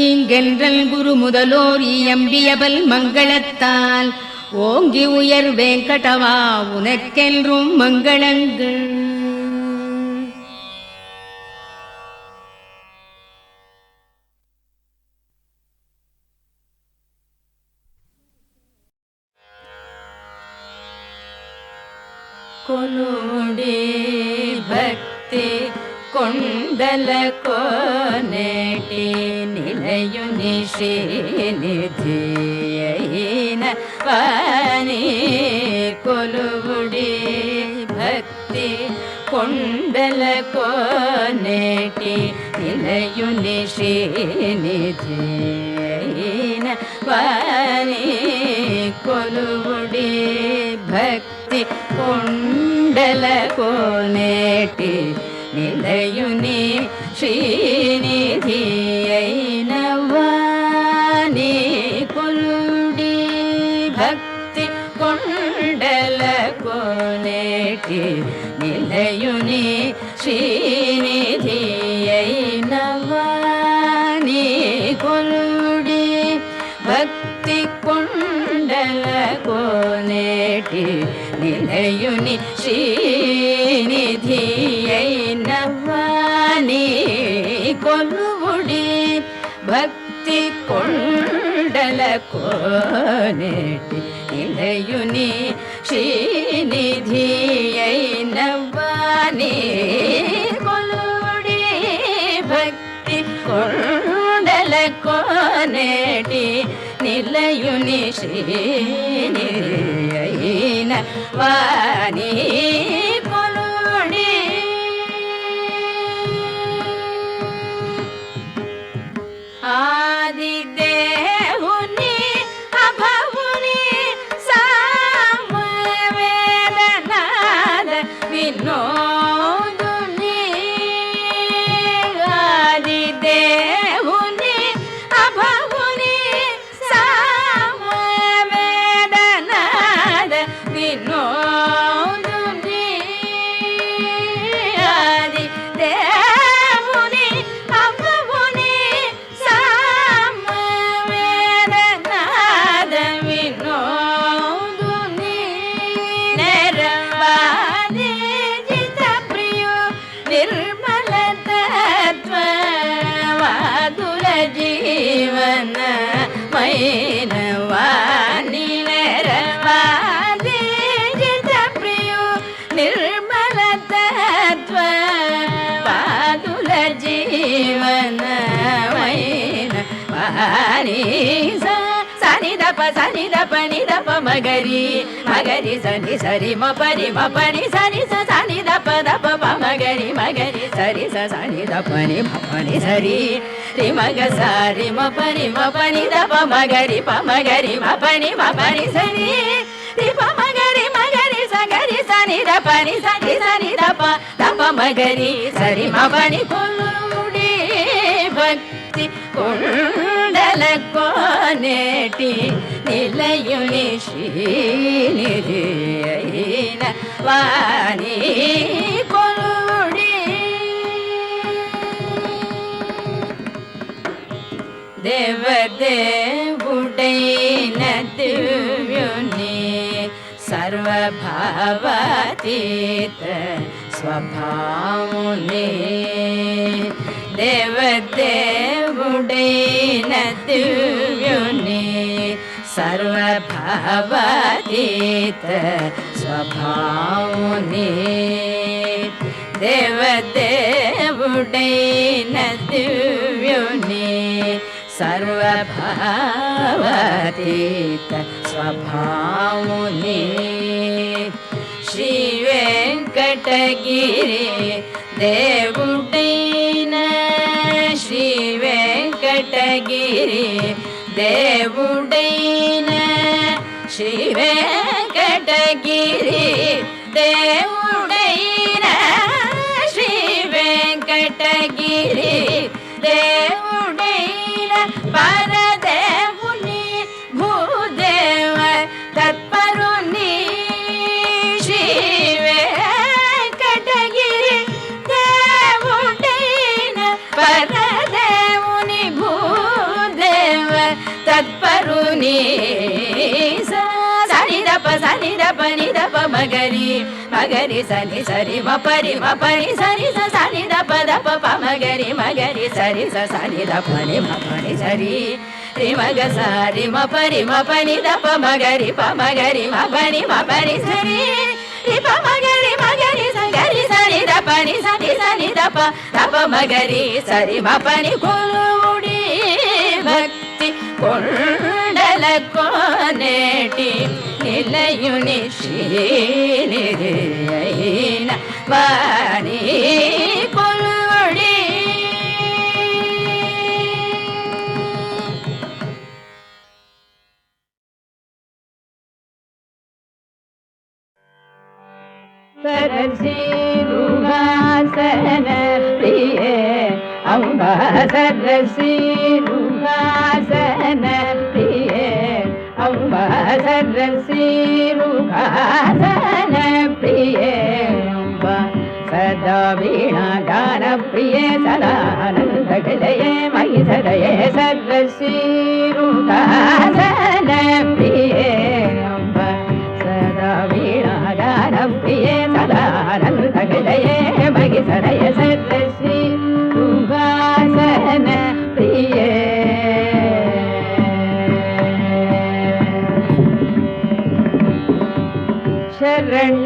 இங்கென்றல் குரு முதலோர் இயம்பியபல் மங்களத்தால் ஓங்கி உயர் வெங்கடவா உனக்கென்றும் மங்களங்கள். கொலுடி பக்தி கொண்டல கோனேட்டி நிலையுனி ஸ்ரீநிதியைன வாணி. கொலுடி பக்தி கொண்டல கோனேட்டி நிலையுனி ஸ்ரீநிதியைன வாணி. கொலுடி பக்தி கொண்டல கோனேட்டி நிலையுனி ஸ்ரீநிதியைன வாணி. கொலுடி பக்தி கொண்டல கோனேட்டி நிலையுனி ஸ்ரீநிதியைன வாணி. கொலுடி பக்தி கொண்டல கோனேட்டி நிலையுனி ஸ்ரீநிதியைன வாணி. கொலுடி பக்தி கொண்டல கோனேட்டி நிலையுனி ஸ்ரீநிதியைன வாணி. கொலுடி பக்தி கொண்டல கோனேட்டி நிலையுனி ஸ்ரீநிதியைன வாணி. கொலுடி ஆதிதேவுனி அபவுனி சாமவேதநாத வினோதுனி. ஆதிதேவுனி அபவுனி சாமவேதநாத வினோதுனி. ஆதிதேவுனி அபவுனி சாமவேதநாத வினோதுனி. நிரவாதி ஜித பிரியோ ನಿರ್ಮಲ ತತ್ವ ವಾದುಲ ಜೀವನ ಮೈನವಾನಿ. ನೆರವಾದಿ ಜಿತ ಪ್ರಿಯೋ ನಿರ್ಮಲ ತತ್ವ ವಾದುಲ ಜೀವನ ಮೈನವಾನಿ. ಸನಿ ದಪ ನಿ ದಪ ಮಗರಿ ಮಗರಿ ಸನಿ ಸರಿ ಮ ಪರಿ ಮ ಪನಿ ಸನಿ ಸ ಸನಿ ದಪ ಪ ಮಗರಿ ಮಗರಿ ಸರಿ ಸ ಸನಿ ದಪ ನಿ ಮ ಪನಿ ಸರಿ ರಿ ಮಗ ಸಾರಿ ಮ ಪನಿ ದಪ ಮಗರಿ ಪ ಮಗರಿ ಮ ಪನಿ ಸರಿ ರಿ ಪ ಮಗರಿ ಸಗರಿ ಸನಿ ದಪ ನಿ ಸನಿ ದಪ ಮಗರಿ ಸರಿ ಮ ಪನಿ. ಕೊಲುಡಿ ಭಕ್ತಿ கொண்டல கோனேட்டி நிலையுனி ஸ்ரீநிதியைன வாணி கொலுடி தேவதேவுடை நதிவ்யுனி सर्वभावातीत स्वभावने देवदेवुडै नदिव्युनि सर्वभावातीत स्वभावने देवदेवुडै नदिव्युनि सर्वभावातीत स्वभावने श्री वेंकटगिरि దేవుడైన శ్రీ వెంకటగిరి దేవుడైన శ్రీ వెంకటగిరి దేవుడైన శ్రీ వెంకటగిరి దేవుడైన పరదేవుని భూదేవ తత్పరుని శ్రీ వెంకటగిరి దేవుడైన పరదేవుని భూదేవ తత్పరుని సనిదప నిదప మగరి మగరి సని సరి మపరి మపరి సరి సని దప దప మగరి మగరి సరి సని దపని మపని సరి రి మగ సరి మపరి మపని దప మగరి మగరి మపని మపరి సరి రి మగరి మగరి సగరి సని దపని సని దప దప మగరి సరి మపని కొలుడి భక్తి కొండల కోనేటి నిలయుని శ్రీనిధియైన వాణి కొలుడి సరసిరుహాసన ప్రియే అంబా సరసిరుహాసన ప్రియే అంబా సరసిరుహాసన ప్రియే అంబా సదా వీణాగాన ప్రియే సదానంద హృదయే మయి సదయే సరసిరుహాసన ప్రియే అంబా సదా వీణాగాన ప్రియే సదానంద హృదయే మయి సదయే సరసిరుహాసన ప్రియే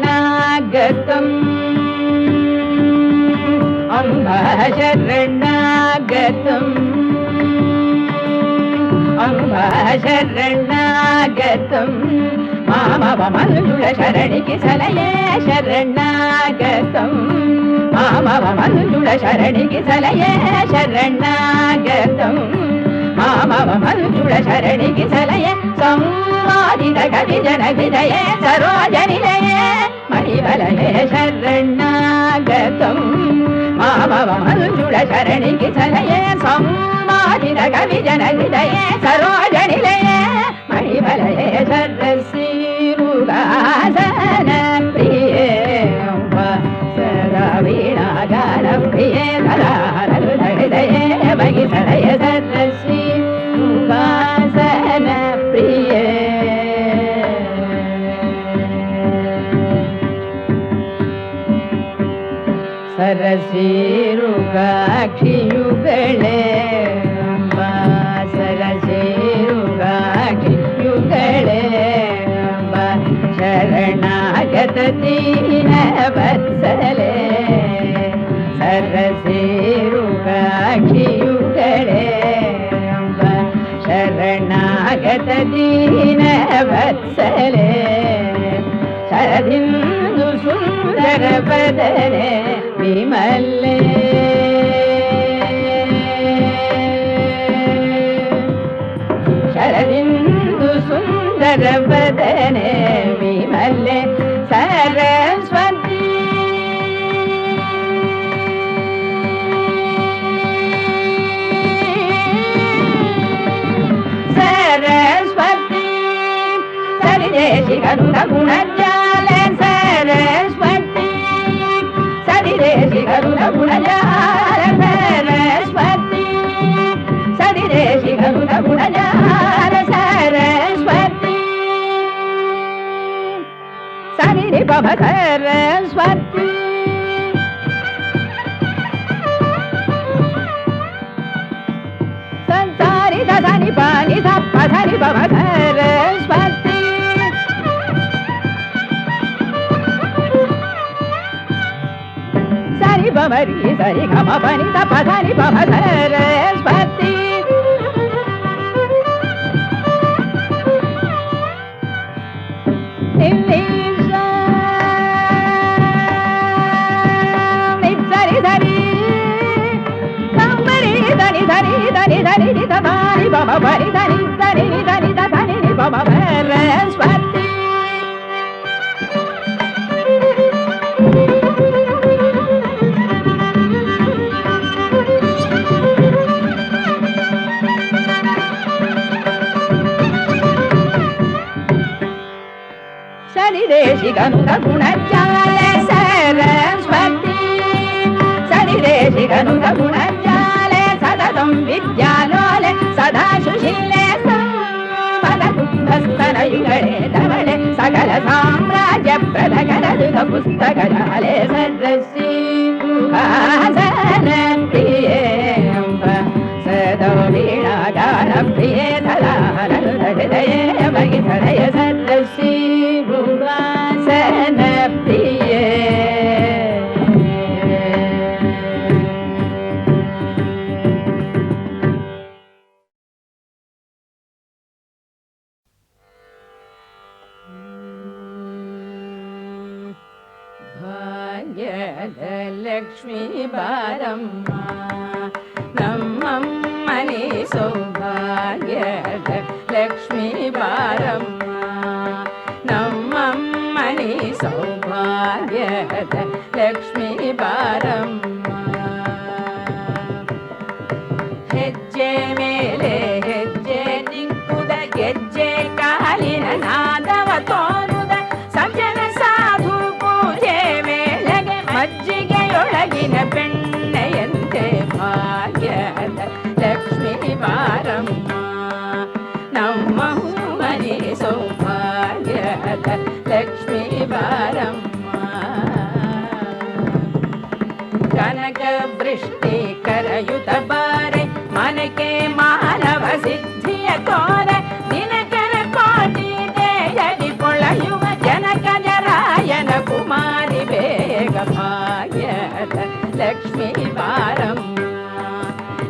शरणागतम् अम्बा शरणागतम् अम्बा शरणागतम् मामव मनुजुळ शरणिकी सलये शरणागतम् मामव मनुजुळ शरणिकी सलये शरणागतम् मामव मनुजुळ शरणिकी सलये संवादित कवि जन हृदये सरोजनिलये मणिवलये शरणागतम् मामव मनुजुळ शरणिकी सलये संवादित कवि जन हृदये सरोजनिलये मणिवलये शरसिरुहासन प्रिये अम्बा सदा वीणागान प्रिये सदानन्द हृदये मयि सदये शरसिरुहासन प्रिये सरसिरुगाक्षियुगळे अम्बा सरसिरुगाक्षियुगळे अम्बा शरणागत दीनवत्सले सरसिरुगाक्षियुगळे अम्बा शरणागत दीनवत्सले शरदिन्दु सुन्दर बदने विमले शरदिन्दु सुन्दर बदने विमले सरस्वती सरस्वती सरिदेशि गरुड गुणजाले सरस्वती ಗುಣಜಾಲ ಸರಸ್ವತಿ ಸರಿ ರೇ ಶ್ರೀ ಗರುಡ ಗುಣಜಾಲ ಸರಸ್ವತಿ ಸರಿ ರಿ ಪಮ ಸರಸ್ವತಿ ಸಂಸಾರಿ ಧನಿ ಪಾನಿ ಧಪ್ಪ ಧನಿ ಪಮ ಸರಸ್ವತಿ ಸರಿ ಬಮರಿ ಸರಿ ಗಮ ಪನಿ ಧಪ್ಪ ಧನಿ ಪಮ ಸರಸ್ವತಿ ಸರಿ ಧರಿ ಕಂಬರಿ ಧನಿ ಧನಿ ಧನಿ ಧನಿ ನಿಧ ಧಾರಿ ಬಮ ಬರಿ ಧನಿ ಧನಿ ಧನಿ ಧನಿ ನಿ ಬಮ ಸರಸ್ವತಿ ಸರಿ ದೇಶಿ ಗನುಡ ಗುಣಜಾಲ ಸರಸ್ವತಿ ಸರಿ ದೇಶಿ ಗನುಡ ಗುಣಜಾಲ ಸದದಂ ವಿದ್ಯಾಲೋಲೆ ಸದಾ ಸುಶೀಲೆ ಸಂಪದ ಕುಂಭಸ್ತನಯುಗಳೇ ಧವಳೆ ಸಕಲ ಸಾಮ್ರಾಜ್ಯ ಪ್ರದಗರದುಗ ಪುಸ್ತಕಜಾಲೆ ಸದಸ್ಸಿ ಪ್ರಿಯೇ ಸದೋ ವೀಣಾಗಾನ ಪ್ರಿಯೇ ಸದಾನನು ಹೃದಯೇ ಮಗಿ ಸದಯ ಸದಸ್ಸಿ ಭುವಾಸನ ಪ್ರಿಯೇ ಭಾಗ್ಯದ ಲಕ್ಷ್ಮೀ ಬಾರಮ್ಮ ನಮ್ಮಮ್ಮನಿ ಸೌಭಾಗ್ಯದ ಲಕ್ಷ್ಮೀ ಬಾರಮ್ಮ ನಮ್ಮಮ್ಮನಿ ಸೌಭಾಗ್ಯದ ಲಕ್ಷ್ಮೀ ಬಾರಮ್ಮ ಹೆಜ್ಜೆ ಮೇಲೆ ಹೆಜ್ಜೆ ನಿಂಕುದ ಗೆಜ್ಜೆ ಕಾಲಿನ ನಾದವ ತೋರುದ ಸಜ್ಜನ ಸಾಧು ಪೂಜೆ ವೇಳೆಗೆ ಮಜ್ಜಿಗೆಯೊಳಗಿನ ಬೆಣ್ಣೆಯಂತೆ ಭಾಗ್ಯದ ಲಕ್ಷ್ಮೀ ಬಾರಮ್ಮ ನಮ್ಮ ಮನೆ ಸೌಭಾಗ್ಯದ ಲಕ್ಷ್ಮೀ ಬಾರಮ್ಮ ಕನಕ ವೃಷ್ಟಿ ಕರಯುತ ಬಾರೆ ಮನಕೆ ಮಾನವ ಸಿದ್ಧಿಯ ತೋರ ದಿನಕರ ಕೋಟಿ ದೇಯದಿ ಪೊಳೆಯುವ ಜನಕ ಜರಾಯನ ಕುಮಾರಿ ಬೇಗ ಭಾಗ್ಯದ ಲಕ್ಷ್ಮೀ ಬಾರಮ್ಮ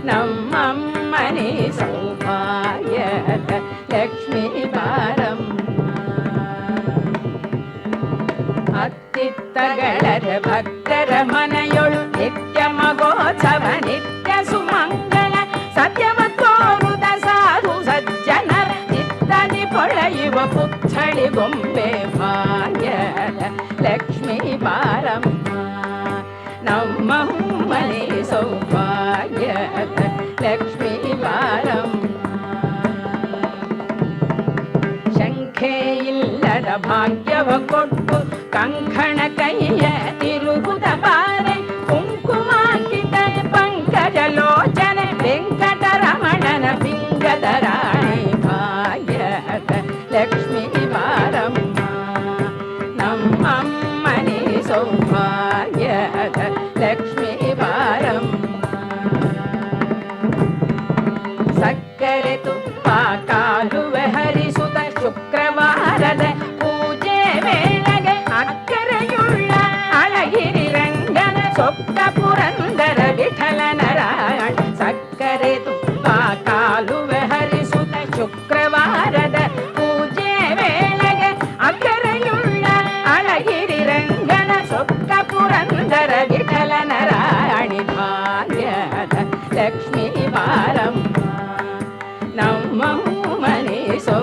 ನಮ್ಮಮ್ಮನಿ ಸೌಭಾಗ್ಯದ ಲಕ್ಷ್ಮೀ ಬಾರಮ್ಮ ಅತ್ತಿತ್ತಗಳರ ಭಕ್ತರ ಮನೆಯೊಳು ನಿತ್ಯ ಮಗೋತ್ಸವ ನಿತ್ಯ ಸುಮಂಗಳ ಸತ್ಯವ ತೋರುದ ಸಾಧು ಸಜ್ಜನರ ಚಿತ್ತದಿ ಪೊಳೆಯುವ ಪುತ್ಥಳಿ ಗೊಂಬೆ ಭಾಗ್ಯದ ಲಕ್ಷ್ಮೀ ಬಾರಮ್ಮ ನಮ್ಮ ಮನೆ ಸೌಭಾಗ್ಯದ ಲಕ್ಷ್ಮೀ ಬಾರಮ್ಮ ಶಂಖೆ ಇಲ್ಲದ ಭಾಗ್ಯವ ಕೊಟ್ಟು ಕಂಕಣ ಕೈಯ ತಿರುಗುದ ಬಾರೆ ಕುಂಕುಮಾಂಕಿತ ಪಂಕಜ ಲೋಚನೆ ವೆಂಕಟರಮಣನ ಪಿಂಗದ ರಾಣಿ ಭಾಗ್ಯದ ಲಕ್ಷ್ಮೀ ಬಾರಮ್ಮ ನಮ್ಮಮ್ಮನಿ ಸೌಭಾಗ್ಯದ ಲಕ್ಷ್ಮೀ ಬಾರಮ್ಮ ಸಕ್ಕರೆ ತುಪ್ಪ ಕಾಲುವೆ ಹರಿಸುತ್ತ ಶುಕ್ರವಾರದ ಪೂಜೆ ವೇಳೆಗೆ ಅಕ್ಕರೆಯುಳ್ಳ ಅಳಗಿರಿ ರಂಗನ ಸೊಕ್ಕ ಪುರಂದರ ವಿಠಲನ ರಾಯಣ ಸಕ್ಕರೆ ತುಪ್ಪ ಕಾಲುವೆ ಹರಿಸುತ್ತ ಶುಕ್ರವಾರದ ಪೂಜೆ ವೇಳೆಗೆ ಅಕ್ಕರೆಯುಳ್ಳ ಅಳಗಿರಿ ರಂಗನ ಸೊಕ್ಕ ಪುರಂದರ ವಿಠಲನ ರಾಣಿ ಭಾಗ್ಯದ ಲಕ್ಷ್ಮೀ ಬಾರಮ್ಮ ನಮ್ಮ ಮನೆ ಸೌ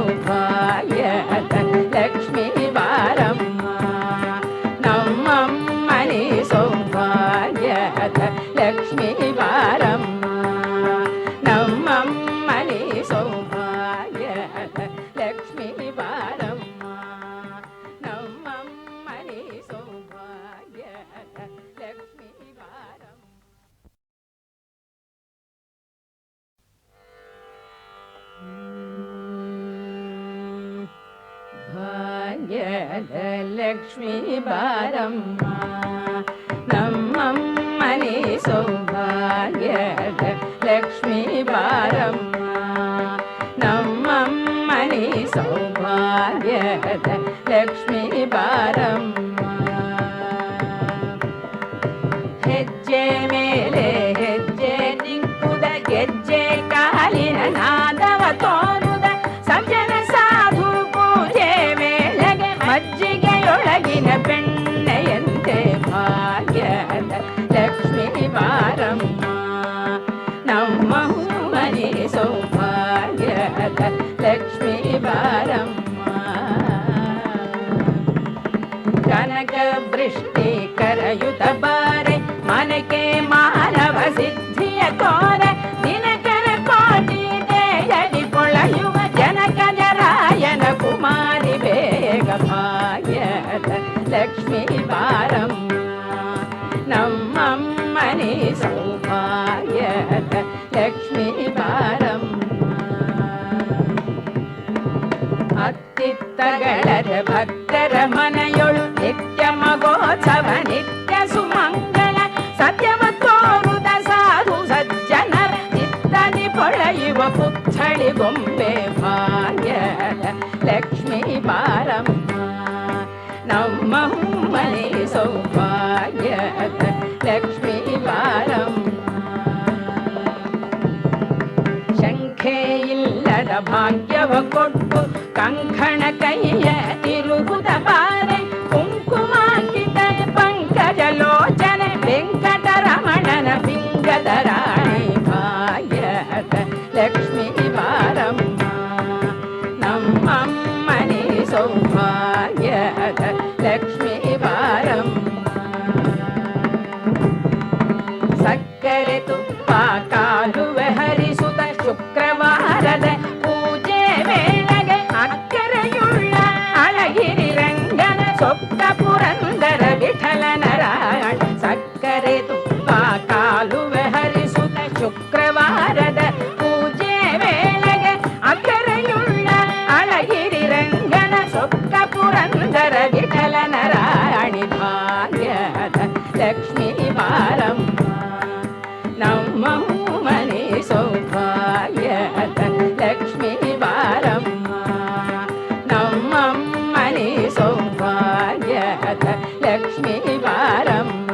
ಲಕ್ಷ್ಮೀ ಬಾರಮ್ಮ ನಮ್ಮಮ್ಮನಿ ಸೌಭಾಗ್ಯದ ಲಕ್ಷ್ಮೀ ಬಾರಮ್ಮ ನಮ್ಮಮ್ಮನಿ ಸೌಭಾಗ್ಯದ ಲಕ್ಷ್ಮೀ ಬಾರಮ್ಮ ಹೆಜ್ಜೆ ಮೇಲೆ ಹೆಜ್ಜೆ ದಿಕ್ಕುದ ಗೆಜ್ಜೆ ಕಾಲಿನ ನಾದವ ತೋರುದ ಸಜ್ಜನ ಸಾಧು ಪೂಜೆ ವೇಳೆಗೆ ಮಜ್ಜಿಗೆಯೊಳಗಿನ ಬೆಣ್ಣೆಯಂತೆ ಭಾಗ್ಯದ ಲಕ್ಷ್ಮೀ ಬಾರಮ್ಮ ನಮ್ಮ ಮನೆ ಸೌಭಾಗ್ಯದ ಲಕ್ಷ್ಮೀ ಬಾರಮ್ಮ ಕನಕ ವೃಷ್ಟಿ ಕರಯುತ ಬಾರೆ ಮನಕೆ ಮಾನವ ಸಿದ್ಧಿಯ ತೋರ ದಿನಕರ ಕೋಟಿ ದೇಯದಿ ಕೊಳೆಯುವ ಜನಕಜರಾಯನ ಕುಮಾರಿ ಬೇಗ ಭಾಗ್ಯದ ಲಕ್ಷ್ಮೀ ಬಾರಮ್ಮ ನಮ್ಮಮ್ಮನಿ ಸೌಭಾಗ್ಯದ ಲಕ್ಷ್ಮೀ ಬಾರಮ್ಮ ಅತ್ತಿತ್ತಗಳರ ಭಕ್ತರ ಮನೆಯೊಳು ನಿತ್ಯ ಮಗೋತ್ಸವ ನಿತ್ಯ ಸುಮಂಗಳ ಸತ್ಯವ ತೋರುದ ಸಾಧು ಸಜ್ಜನರ ಚಿತ್ತದಿ ಪೊಳೆಯುವ ಪುತ್ಥಳಿ ಗೊಂಬೆ ಭಾಗ್ಯದ ಲಕ್ಷ್ಮೀ ಬಾರಮ್ಮ ನಮ್ಮ ಮನೆ ಸೌಭಾಗ್ಯದ ಲಕ್ಷ್ಮೀ ಬಾರಮ್ಮ ಶಂಖೆ ಇಲ್ಲದ ಭಾಗ್ಯವ ಕೊಟ್ಟು ಕಂಕಣ ಕೈಯ ತಿರುಗುದ ಬಾರೆ ಕುಂಕುಮಾಂಕಿತ ಪಂಕಜ ಲೋಚನೆ ವೆಂಕಟರಮಣನ ಪಿಂಗದ ರಾಣಿ ಭಾಗ್ಯದ ಲಕ್ಷ್ಮೀ ಬಾರಮ್ಮ ನಮ್ಮಮ್ಮನಿ ಸೌಭಾಗ್ಯದ ಲಕ್ಷ್ಮೀ ಬಾರಮ್ಮ ಸಕ್ಕರೆ ತುಪ್ಪ ಕಾಲುವೆ ಹರಿಸುತ್ತ ಶುಕ್ರವಾರದ ಪೂಜೆ ವೇಳೆಗೆ ಅಕ್ಕರೆಯುಳ್ಳ ಅಳಗಿರಿ ರಂಗನ ಸೊಕ್ಕ ಪುರಂದರ ವಿಠಲನ ರಾಯಣ ಸಕ್ಕರೆ ತುಪ್ಪ ಕಾಲುವೆ ಹರಿಸುತ್ತ ಶುಕ್ರವಾರದ ಪೂಜೆ ವೇಳೆಗೆ ಅಕ್ಕರೆಯುಳ್ಳ ಅಳಗಿರಿ ರಂಗನ ಸೊಕ್ಕ ಪುರಂದರ ವಿಠಲನ ರಾಯಣಿ ಭಾಗ್ಯದ ಲಕ್ಷ್ಮೀ ಬಾರಮ್ಮ ನಮ್ಮ ಮನೆ ಸೌಭಾಗ್ಯದ ಲಕ್ಷ್ಮೀ ಬಾರಮ್ಮ ನಮ್ಮಮ್ಮನೆ ಸೌಭಾಗ್ಯದ ಲಕ್ಷ್ಮೀ ಬಾರಮ್ಮ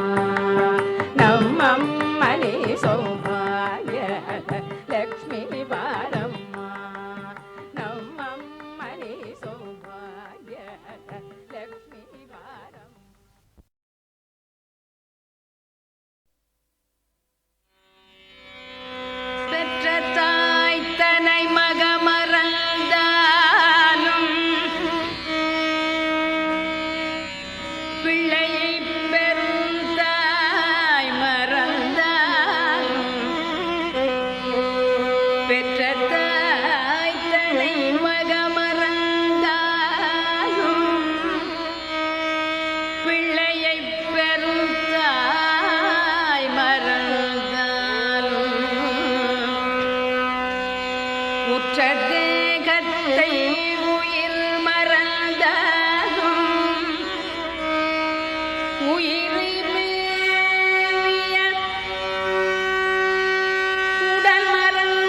ನಮ್ಮಮ್ಮನೆ ಸೌಭಾಗ್ಯದ ಲಕ್ಷ್ಮೀ ಬಾರಮ್ಮ ನಮ್ಮಮ್ಮನೆ ಸೌಭಾಗ್ಯದ ಲಕ್ಷ್ಮೀ ಬಾರಮ್ಮ பெற்ற தாய் தனை மக மறந்தாலும் பிள்ளையை பெறும் தாய் மறந்தாலும் பெற்ற தாய் தனை மக மறந்தாலும் பிள்ளையை பெறும் தாய் மறந்தாலும் உற்ற தேகத்தை உயிர் மறந்தாலும் உயிரை மேவிய உடல் மறந்தாலும்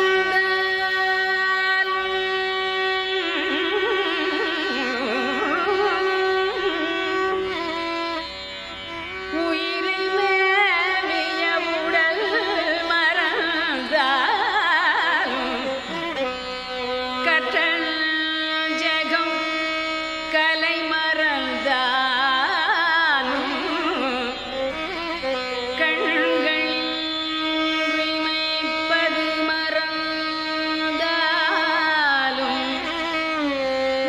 உயிரை மேவிய உடல் மறந்தாலும் கற்றல் ஜெகம் கலை மறந்தாலும் கண்கள் இமைப்பது மறந்தாலும்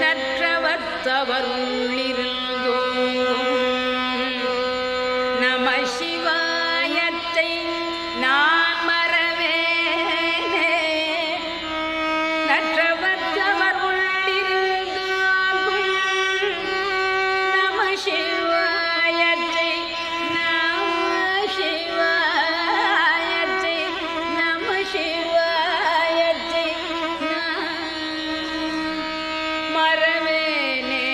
நற்றவத்தவர் உள்ளிருந்தோம் நம சிவாயத்தை நான் மறவேனே நற்றவத்தவர் உள்ளிருந்தோம் நம சிவாயத்தை நம சிவாயத்தை நம சிவாயத்தை நான் மறவேனே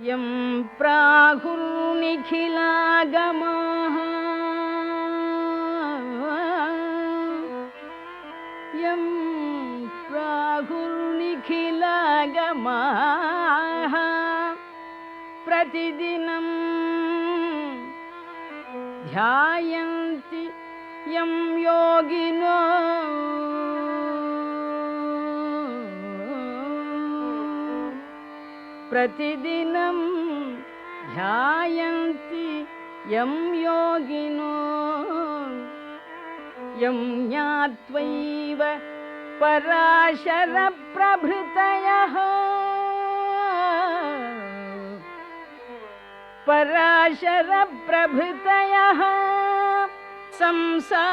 यं प्राहुर्निखिलागमाः यं प्राहुर्निखिलागमाः प्रतिदिनं ध्यायन्ति यं योगिनो प्रतिदिनं ध्यायन्ति यं योगिनो यं ज्ञात्वैव पराशरप्रभृतयः पराशरप्रभृतयः संसारपाथोनिधिं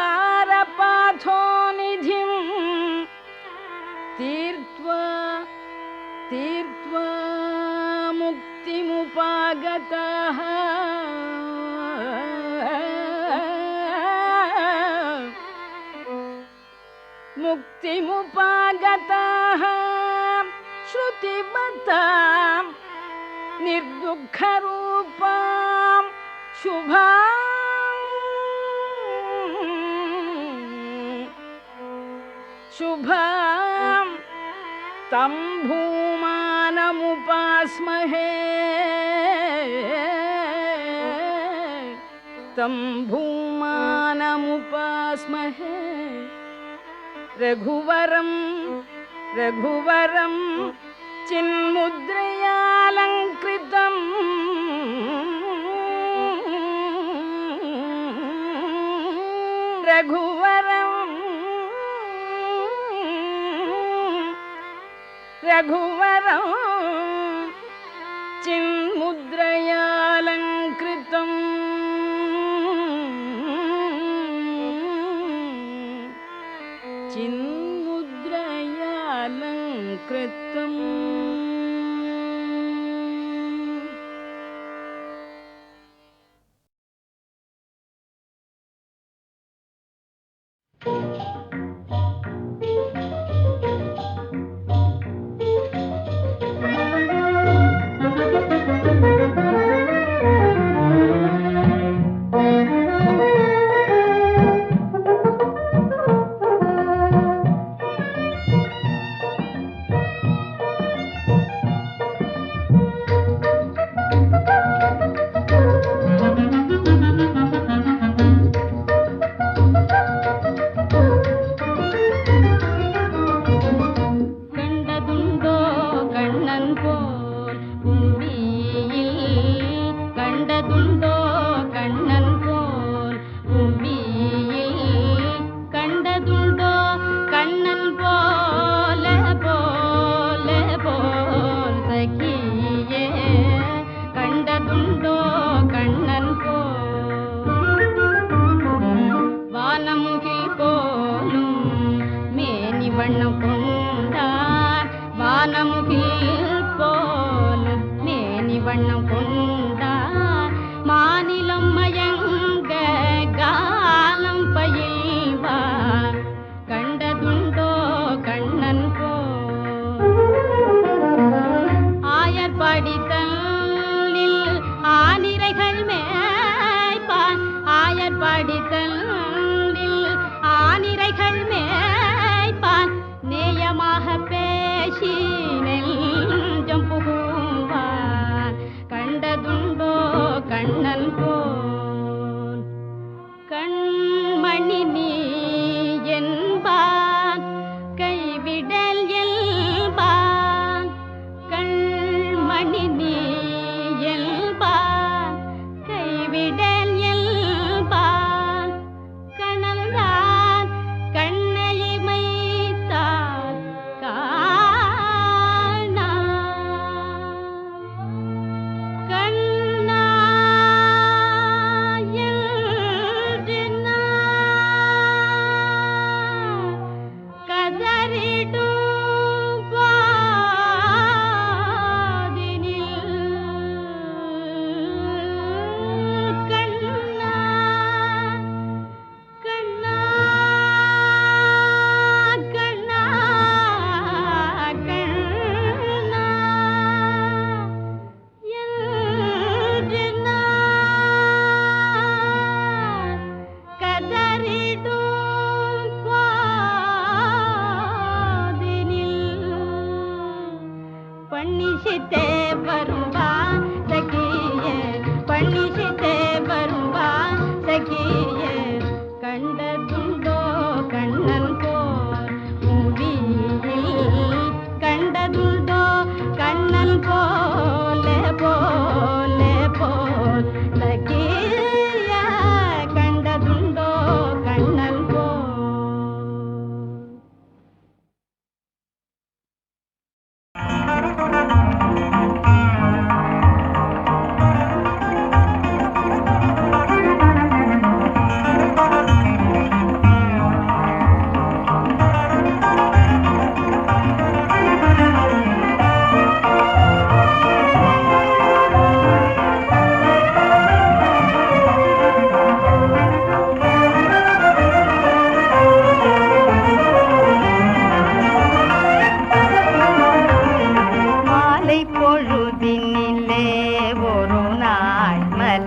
तीर्त्वा मुक्तिमुपागताः मुक्तिमुपागताः श्रुतिमतां निर्दुःखरूपां शुभां तं भूमानमुपास्महे तं भूमानमुपास्महे रघुवरं चिन्मुद्रयालङ्कृतं रघुवरं चिन्मुद्रयालङ्कृतं चिन्मुद्रयालङ्कृतम्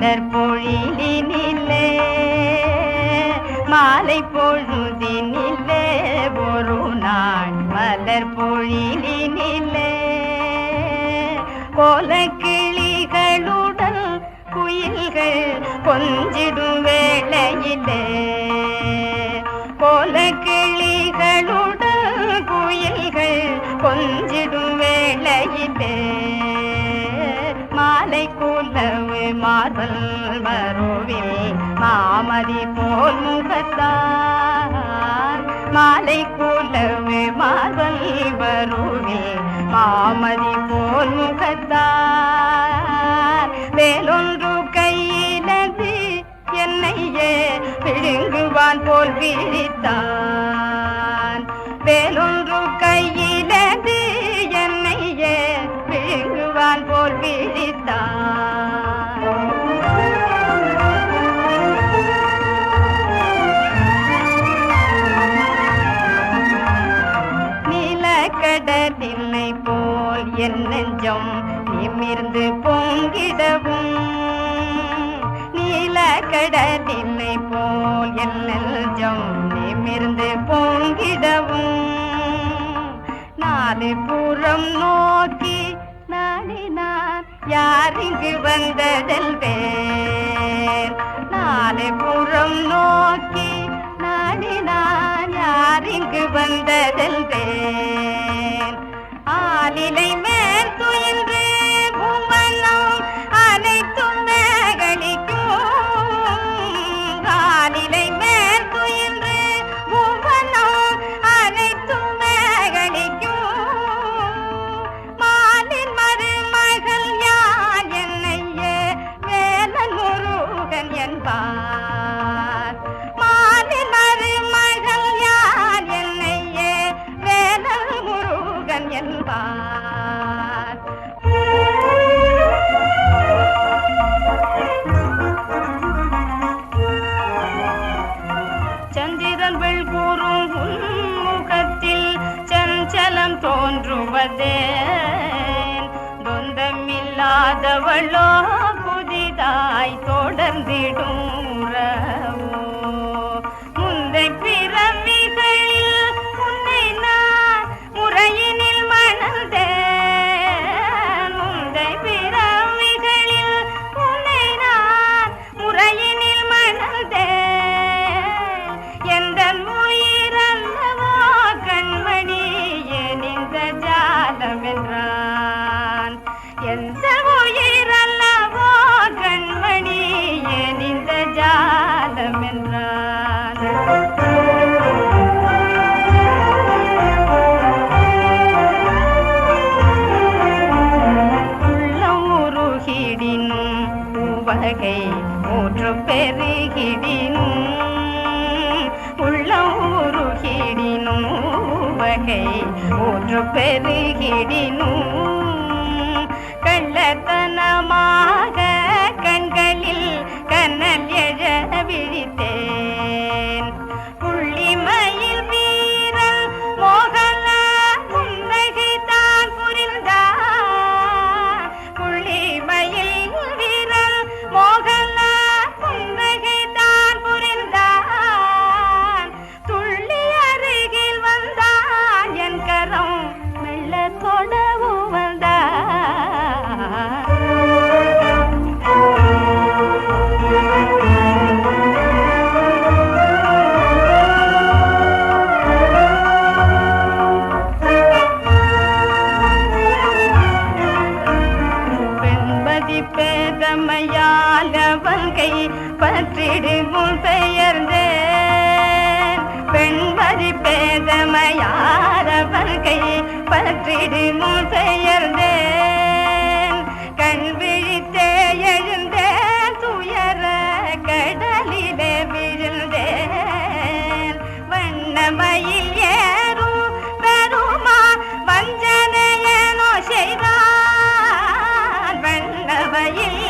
மலர் பொழிலினிலே மாலை பொழுதினிலே ஒரு நாள் மலர் பொழிலினிலே கோலக்கிளிகளுடன் குயில்கள் கொஞ்சிடும் வேளையிலே கோலக்கிளிகளுடன் குயில்கள் கொஞ்சிடும் வேளையிலே மாலை குலவு மார்பல் மருவில் மாமதி போல் முகத்தான் மாலை குலவு மார்பல் மருவில் மாமதி போல் முகத்தான் வேலொன்று கையினது என்னையே விழுங்குவான் போல் விழித்தான் வேலொன்று கையினது என்னையே விழுங்குவான் போல் விழித்தான் நீலக்கடலினை போல் என் நெஞ்சம் நிமிர்ந்து பொங்கிடவும் நீலக்கடலினை போல் என் நெஞ்சம் நிமிர்ந்து பொங்கிடவும் நாலு புறம் நோக்கி நாடினான் யார் இங்கு வந்ததெல்வேன் நாலு புறம் நோக்கி நாடினான் யார் இங்கு வந்ததெல்வேன் ஆலிலை மேல் துயின்று பூமனம் அனைத்தும் மேகலிக்கும் ஆலிலை மேல் துயின்று பூமனம் அனைத்தும் மேகலிக்கும் மாலின் மருமகள் யான் என்னையே வேலன் முருகன் என்பார் மாலின் மருமகள் யான் என்னையே வேலன் முருகன் என்பார் சந்திரன் வெள்கூறும் முகத்தில் சஞ்சலம் தோன்றுவதேன் தொந்தமில்லாதவளோ புதிதாய் தொடர்ந்திடும் உறவோ முந்தை பிறவிகளில் உன்னை நான் முறையினில் மணந்தேன் முந்தை பிறவிகளில் உன்னை நான் முறையினில் மணந்தேன் எந்த உயிரல்லவோ கண்மணி எனிந்த ஜாலம் என்றான் எந்த உயிரல்லவோ கண்மணி எனிந்த ஜாலம் என்றான் உள்ளம் உருகிடினும் உவகை ஊற்று பெருகிடினும் உள்ளம் உருகிடினும் உவகை ஊற்று பெருகிடினும் கள்ளத்தனமாக கண்களில் கண்ணல் எழ விழித்தேன் புள்ளிமயில் வீரன் மோகனான் புன்னகை தான் புரிந்தான் புள்ளிமயில் வீரன் மோகனான் புன்னகை தான் புரிந்தான் துள்ளி அருகில் வந்தான் என் கரம் மெல்ல தொடவும் வந்தான் பெண்பதி பேதமையால் அவங்கை பற்றிடுமுன் பெயர்ந்தேன் பெண்பதி பேதமையால் அவங்கை பற்றிடுமுன் பெயர்ந்தேன் கண் விழித்தே எழுந்தேன் துயர கடலிலே விழுந்தேன் வண்ணமயில் ஏறும் பெருமா வஞ்சனையனோ செய்தான் வண்ணமயில்